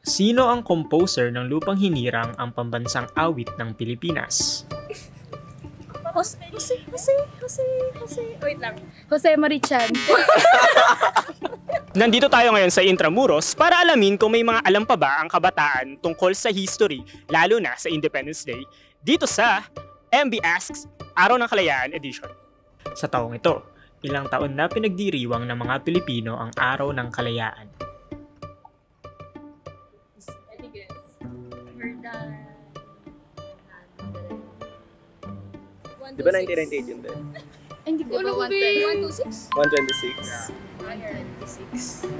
Sino ang composer ng Lupang Hinirang, ang pambansang awit ng Pilipinas? Jose. Wait lang. Jose Marichan. Nandito tayo ngayon sa Intramuros para alamin kung may mga alam pa ba ang kabataan tungkol sa history, lalo na sa Independence Day, dito sa MB Asks Araw ng Kalayaan Edition. Sa taong ito, ilang taon na pinagdiriwang ng mga Pilipino ang Araw ng Kalayaan. Di ba 1998 yun din? Hindi ko alam, 126? 126.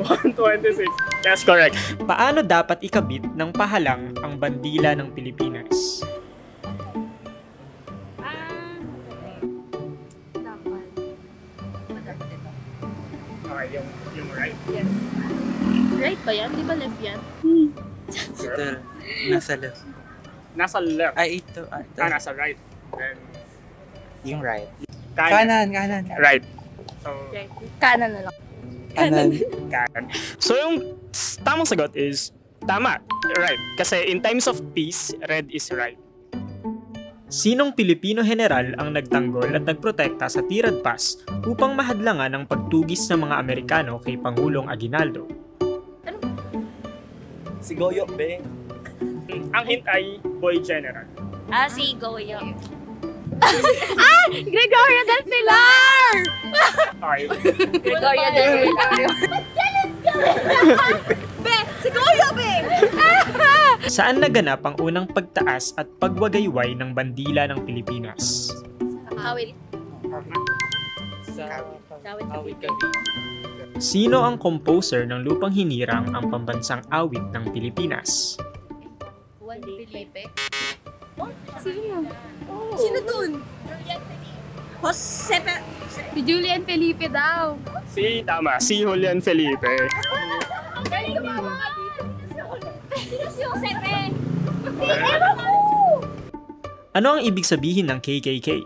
126. That's correct. Paano dapat ikabit ng pahalang ang bandila ng Pilipinas? Dapat ito. Okay, yung right. Yes. Right ba yan? Di ba left yan? Ito, nasa left. Nasa left. Ay, ito. Nasa right. Then, Yung right. kanan. Kanan. Right. So, Right. Kanan na lang. Kanan. kanan. So, yung tamang sagot is tama. Right. Kasi in times of peace, red is right. Sinong Pilipino general ang nagtanggol at nagprotekta sa Tirad Pass upang mahadlangan ang pagtugis ng mga Amerikano kay Pangulong Aguinaldo? Si Goyo, be. Ang hint ay boy general. Si Goyo. Gregorio del Pilar! Okay. Gregorio del Pilar. Be! Si Goyo, be! Saan naganap ang unang pagtaas at pagwagayway ng bandila ng Pilipinas? Kawit. Awit Cavite. Sino ang composer ng Lupang Hinirang, ang pambansang awit ng Pilipinas? Juan Felipe. Sino? Sino dun? Jose. Si Julian Felipe daw. Si Julian Felipe. Sino si Jose? Ano ang ibig sabihin ng KKK?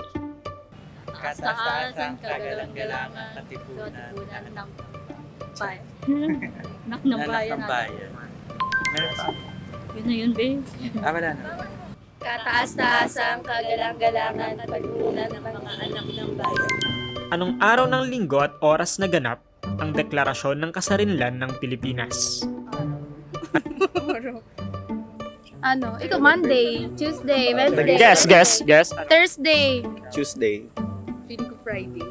Kataas-taasan, kagalang-galangan, katipunan, ng bayan. Nak ng anak ng bayan. Meron pa? Yun na yun, babe. Wala na. Kataas-taasang kagalang-galangan at pagpunan ng mga anak ng bayan. Anong araw ng linggo at oras naganap ang deklarasyon ng kasarinlan ng Pilipinas? Ikaw Monday, Tuesday, Wednesday. Guess. Thursday. Tuesday. Feeling ko Friday.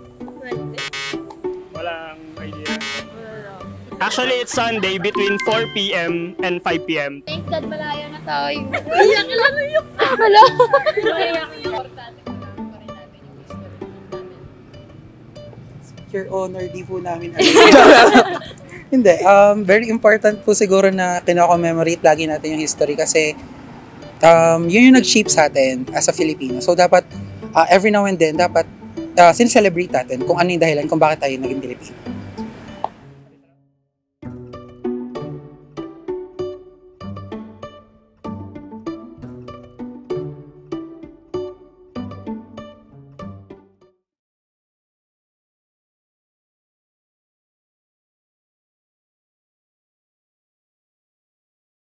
Walang idea. Actually, it's Sunday between 4 p.m. and 5 p.m. Thank God, malayo na tayo. Iyak lang yung Hello? Your Honor, di po namin Hindi, very important po siguro na kino-commemorate lagi natin yung history kasi yun yung nag-shape sa atin as a Filipino. So dapat every now and then dapat sincelebrate natin kung ano yung dahilan kung bakit tayo naging Pilipino.